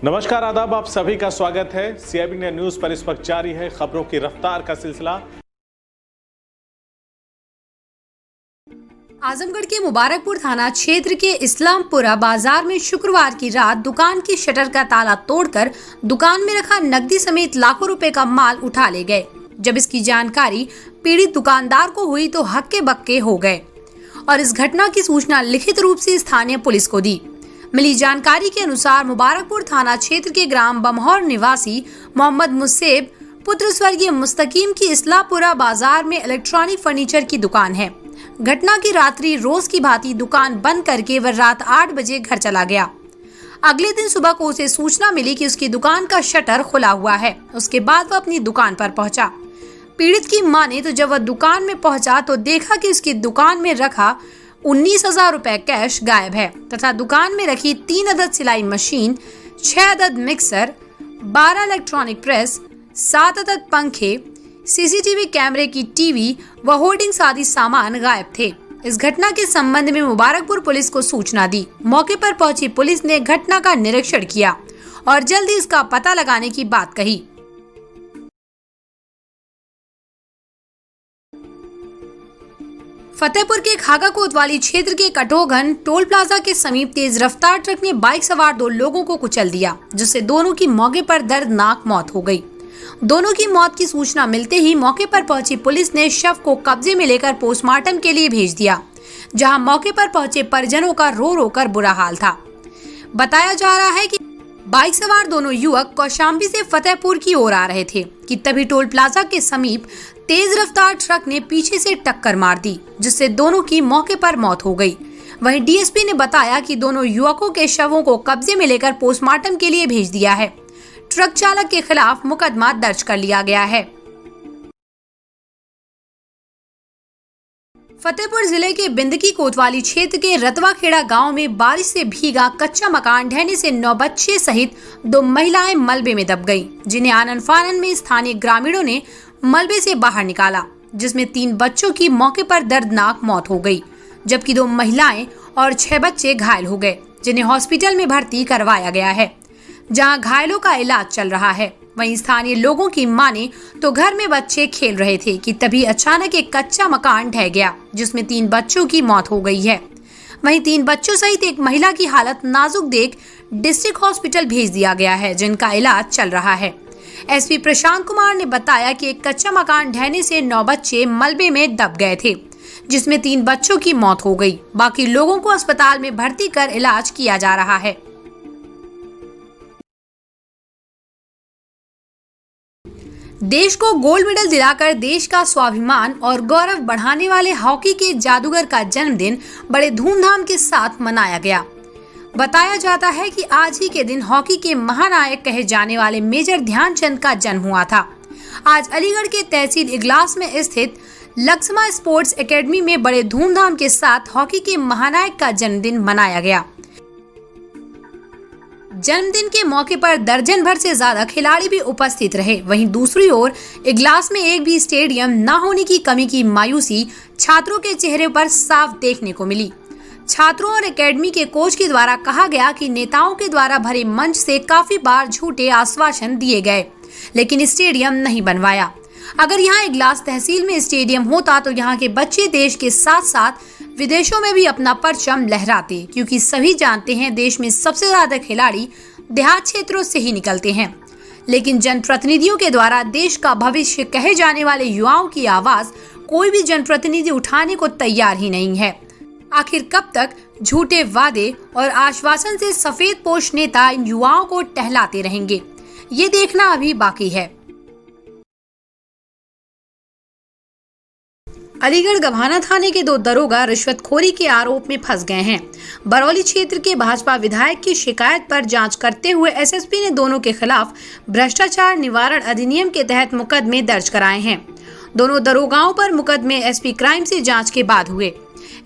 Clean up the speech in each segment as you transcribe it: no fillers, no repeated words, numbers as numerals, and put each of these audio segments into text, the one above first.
नमस्कार, आदाब, आप सभी का स्वागत है। सीआईबी न्यूज पर इस वक्त जारी है खबरों की रफ्तार का सिलसिला। आजमगढ़ के मुबारकपुर थाना क्षेत्र के इस्लामपुरा बाजार में शुक्रवार की रात दुकान की शटर का ताला तोड़कर दुकान में रखा नकदी समेत लाखों रुपए का माल उठा ले गए। जब इसकी जानकारी पीड़ित दुकानदार को हुई तो हक्के बक्के हो गए और इस घटना की सूचना लिखित रूप से स्थानीय पुलिस को दी। मिली जानकारी के अनुसार मुबारकपुर थाना क्षेत्र के ग्राम बमहौर निवासी मोहम्मद मुसेब पुत्र स्वर्गीय मुस्तकीम की इस्लामपुरा बाजार में इलेक्ट्रॉनिक फर्नीचर की दुकान है। घटना की रात्रि रोज की भांति दुकान बंद करके वह रात 8 बजे घर चला गया। अगले दिन सुबह को उसे सूचना मिली कि उसकी दुकान का शटर खुला हुआ है। उसके बाद वह अपनी दुकान पर पहुंचा। पीड़ित की माने तो जब वह दुकान में पहुंचा तो देखा कि उसकी दुकान में रखा 19,000 रुपए कैश गायब है तथा दुकान में रखी 3 अदद सिलाई मशीन, 6 अदद मिक्सर, 12 इलेक्ट्रॉनिक प्रेस, 7 अदद पंखे, सीसीटीवी कैमरे की टीवी व होर्डिंग्स आदि सामान गायब थे। इस घटना के संबंध में मुबारकपुर पुलिस को सूचना दी। मौके पर पहुंची पुलिस ने घटना का निरीक्षण किया और जल्द ही इसका पता लगाने की बात कही। फतेहपुर के खागा कोतवाली क्षेत्र के कटोघन टोल प्लाजा के समीप तेज रफ्तार ट्रक ने बाइक सवार 2 लोगों को कुचल दिया, जिससे दोनों की मौके पर दर्दनाक मौत हो गई। दोनों की मौत की सूचना मिलते ही मौके पर पहुंची पुलिस ने शव को कब्जे में लेकर पोस्टमार्टम के लिए भेज दिया, जहां मौके पर पहुंचे परिजनों का रो रो कर बुरा हाल था। बताया जा रहा है कि बाइक सवार दोनों युवक कौशाम्बी से फतेहपुर की ओर आ रहे थे कि तभी टोल प्लाजा के समीप तेज रफ्तार ट्रक ने पीछे से टक्कर मार दी, जिससे दोनों की मौके पर मौत हो गई। वहीं डीएसपी ने बताया कि दोनों युवकों के शवों को कब्जे में लेकर पोस्टमार्टम के लिए भेज दिया है। ट्रक चालक के खिलाफ मुकदमा दर्ज कर लिया गया है। फतेहपुर जिले के बिंदकी कोतवाली क्षेत्र के रतवाखेड़ा गांव में बारिश से भीगा कच्चा मकान ढहने से 9 बच्चे सहित 2 महिलाएं मलबे में दब गईं, जिन्हें आनन फानन में स्थानीय ग्रामीणों ने मलबे से बाहर निकाला, जिसमें 3 बच्चों की मौके पर दर्दनाक मौत हो गई, जबकि 2 महिलाएं और 6 बच्चे घायल हो गए, जिन्हें हॉस्पिटल में भर्ती करवाया गया है, जहां घायलों का इलाज चल रहा है। वहीं स्थानीय लोगों की माने तो घर में बच्चे खेल रहे थे कि तभी अचानक एक कच्चा मकान ढह गया, जिसमें 3 बच्चों की मौत हो गई है। वहीं 3 बच्चों सहित एक महिला की हालत नाजुक देख डिस्ट्रिक्ट हॉस्पिटल भेज दिया गया है, जिनका इलाज चल रहा है। एसपी प्रशांत कुमार ने बताया कि एक कच्चा मकान ढहने से 9 बच्चे मलबे में दब गए थे, जिसमें 3 बच्चों की मौत हो गई। बाकी लोगों को अस्पताल में भर्ती कर इलाज किया जा रहा है। देश को गोल्ड मेडल दिलाकर देश का स्वाभिमान और गौरव बढ़ाने वाले हॉकी के जादूगर का जन्मदिन बड़े धूमधाम के साथ मनाया गया। बताया जाता है कि आज ही के दिन हॉकी के महानायक कहे जाने वाले मेजर ध्यानचंद का जन्म हुआ था। आज अलीगढ़ के तहसील इगलास में स्थित लक्ष्मा स्पोर्ट्स एकेडमी में बड़े धूमधाम के साथ हॉकी के महानायक का जन्मदिन मनाया गया। जन्मदिन के मौके पर दर्जन भर से ज्यादा खिलाड़ी भी उपस्थित रहे। वहीं दूसरी ओर इगलास में एक भी स्टेडियम न होने की कमी की मायूसी छात्रों के चेहरे पर साफ देखने को मिली। छात्रों और एकेडमी के कोच के द्वारा कहा गया कि नेताओं के द्वारा भरे मंच से काफी बार झूठे आश्वासन दिए गए, लेकिन स्टेडियम नहीं बनवाया। अगर यहाँ इगलास तहसील में स्टेडियम होता तो यहाँ के बच्चे देश के साथ साथ विदेशों में भी अपना परचम लहराते, क्योंकि सभी जानते हैं देश में सबसे ज्यादा खिलाड़ी देहात क्षेत्रों से ही निकलते हैं। लेकिन जनप्रतिनिधियों के द्वारा देश का भविष्य कहे जाने वाले युवाओं की आवाज कोई भी जनप्रतिनिधि उठाने को तैयार ही नहीं है। आखिर कब तक झूठे वादे और आश्वासन से सफेद पोश नेता इन युवाओं को टहलाते रहेंगे, ये देखना अभी बाकी है। अलीगढ़ गभाना थाने के 2 दरोगा रिश्वतखोरी के आरोप में फंस गए हैं। बरौली क्षेत्र के भाजपा विधायक की शिकायत पर जांच करते हुए एसएसपी ने दोनों के खिलाफ भ्रष्टाचार निवारण अधिनियम के तहत मुकदमे दर्ज कराए हैं। दोनों दरोगाओं पर मुकदमे एसपी क्राइम से जांच के बाद हुए।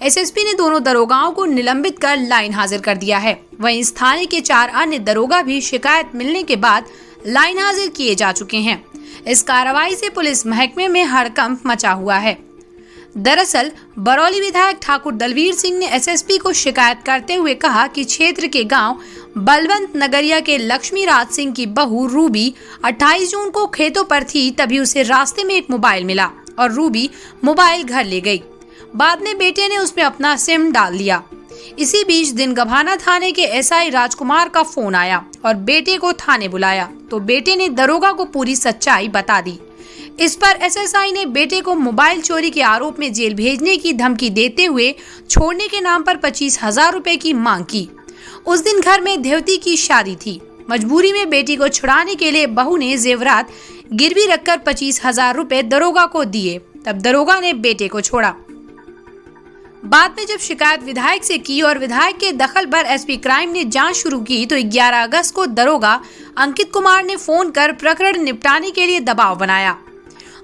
एसएसपी ने दोनों दरोगाओं को निलंबित कर लाइन हाजिर कर दिया है। वहीं इस थाने के 4 अन्य दरोगा भी शिकायत मिलने के बाद लाइन हाजिर किए जा चुके हैं। इस कार्रवाई से पुलिस महकमे में हड़कंप मचा हुआ है। दरअसल बरौली विधायक ठाकुर दलवीर सिंह ने एसएसपी को शिकायत करते हुए कहा कि क्षेत्र के गांव बलवंत नगरिया के लक्ष्मी राज सिंह की बहू रूबी 28 जून को खेतों पर थी, तभी उसे रास्ते में एक मोबाइल मिला और रूबी मोबाइल घर ले गई। बाद में बेटे ने उसमें अपना सिम डाल लिया। इसी बीच दिनगभाना थाने के एसआई राजकुमार का फोन आया और बेटे को थाने बुलाया, तो बेटे ने दरोगा को पूरी सच्चाई बता दी। इस पर एसएसआई ने बेटे को मोबाइल चोरी के आरोप में जेल भेजने की धमकी देते हुए छोड़ने के नाम पर 25,000 रुपए की मांग की। उस दिन घर में देवती की शादी थी। मजबूरी में बेटी को छुड़ाने के लिए बहू ने जेवरात गिरवी रखकर 25,000 रुपए दरोगा को दिए। तब दरोगा ने बेटे को छोड़ा। बाद में जब शिकायत विधायक से की और विधायक के दखल पर एसपी क्राइम ने जांच शुरू की, तो 11 अगस्त को दरोगा अंकित कुमार ने फोन कर प्रकरण निपटाने के लिए दबाव बनाया।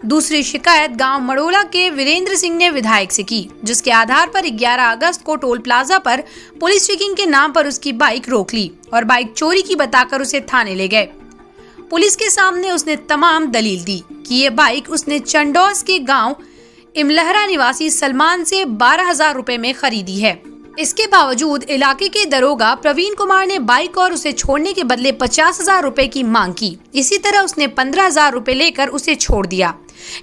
दूसरी शिकायत गांव मड़ोला के वीरेंद्र सिंह ने विधायक से की, जिसके आधार पर 11 अगस्त को टोल प्लाजा पर पुलिस चेकिंग के नाम पर उसकी बाइक रोक ली और बाइक चोरी की बताकर उसे थाने ले गए। पुलिस के सामने उसने तमाम दलील दी कि ये बाइक उसने चंडौस के गांव इमलहरा निवासी सलमान से 12,000 रुपए में खरीदी है। इसके बावजूद इलाके के दरोगा प्रवीण कुमार ने बाइक और उसे छोड़ने के बदले 50,000 रुपए की मांग की। इसी तरह उसने 15,000 रुपए लेकर उसे छोड़ दिया।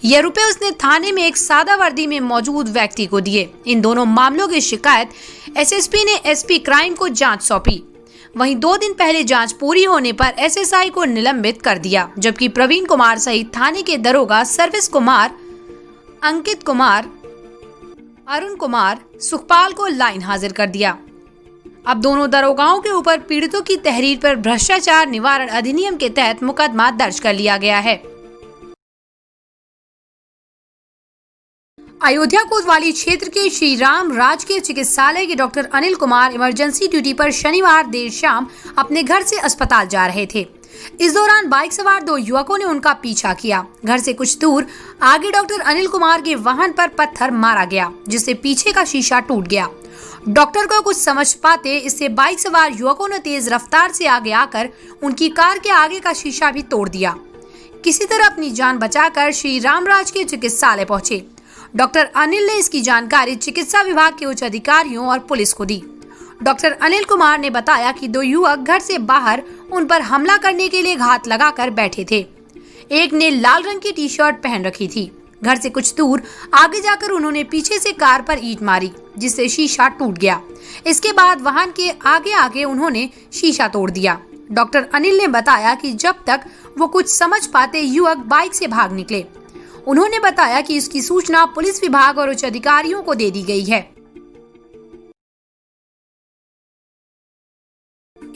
यह रुपए उसने थाने में एक सादा वर्दी में मौजूद व्यक्ति को दिए। इन दोनों मामलों की शिकायत एसएसपी ने एसपी क्राइम को जांच सौंपी। वहीं 2 दिन पहले जांच पूरी होने पर एसएसआई को निलंबित कर दिया, जबकि प्रवीण कुमार सहित थाने के दरोगा सर्विस कुमार, अंकित कुमार, अरुण कुमार, सुखपाल को लाइन हाजिर कर दिया। अब दोनों दरोगाओं के ऊपर पीड़ितों की तहरीर पर भ्रष्टाचार निवारण अधिनियम के तहत मुकदमा दर्ज कर लिया गया है। अयोध्या कोतवाली क्षेत्र के श्री राम राजकीय चिकित्सालय के doctor Anil Kumar emergency duty पर शनिवार देर शाम अपने घर से अस्पताल जा रहे थे। इस दौरान बाइक सवार 2 युवकों ने उनका पीछा किया। घर से कुछ दूर आगे डॉक्टर अनिल कुमार के वाहन पर पत्थर मारा गया, जिससे पीछे का शीशा टूट गया। डॉक्टर को कुछ समझ पाते इससे बाइक सवार युवकों ने तेज रफ्तार से आगे आकर उनकी कार के आगे का शीशा भी तोड़ दिया। किसी तरह अपनी जान बचाकर श्री राम राजकीय चिकित्सालय पहुंचे। डॉक्टर अनिल ने इसकी जानकारी चिकित्सा विभाग के उच्च अधिकारियों और पुलिस को दी। डॉक्टर अनिल कुमार ने बताया कि 2 युवक घर से बाहर उन पर हमला करने के लिए घात लगाकर बैठे थे। एक ने लाल रंग की टी-शर्ट पहन रखी थी। घर से कुछ दूर आगे जाकर उन्होंने पीछे से कार पर ईंट मारी, जिससे शीशा टूट गया। इसके बाद वाहन के आगे आगे उन्होंने शीशा तोड़ दिया। डॉक्टर अनिल ने बताया कि जब तक वो कुछ समझ पाते युवक बाइक से भाग निकले। उन्होंने बताया कि इसकी सूचना पुलिस विभाग और उच्च अधिकारियों को दे दी गई है।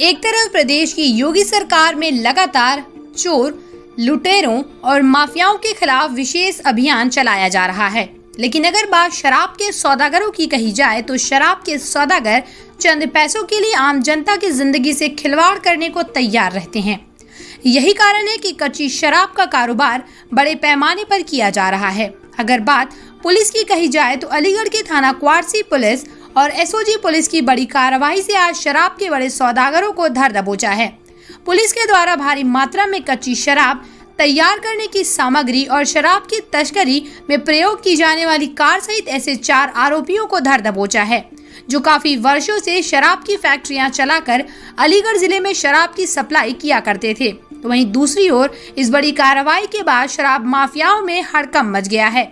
एक तरफ प्रदेश की योगी सरकार में लगातार चोर, लुटेरों और माफियाओं के खिलाफ विशेष अभियान चलाया जा रहा है, लेकिन अगर बात शराब के सौदागरों की कही जाए तो शराब के सौदागर चंद पैसों के लिए आम जनता की जिंदगी से खिलवाड़ करने को तैयार रहते हैं। यही कारण है कि कच्ची शराब का कारोबार बड़े पैमाने पर किया जा रहा है। अगर बात पुलिस की कही जाए तो अलीगढ़ के थाना क्वार्सी पुलिस और एसओजी पुलिस की बड़ी कार्रवाई से आज शराब के बड़े सौदागरों को धर दबोचा है। पुलिस के द्वारा भारी मात्रा में कच्ची शराब तैयार करने की सामग्री और शराब की तस्करी में प्रयोग की जाने वाली कार सहित ऐसे 4 आरोपियों को धर दबोचा है, जो काफी वर्षों से शराब की फैक्ट्रियां चलाकर अलीगढ़ जिले में शराब की सप्लाई किया करते थे। तो वहीं दूसरी ओर इस बड़ी कार्रवाई के बाद शराब माफियाओं में हड़कंप मच गया है।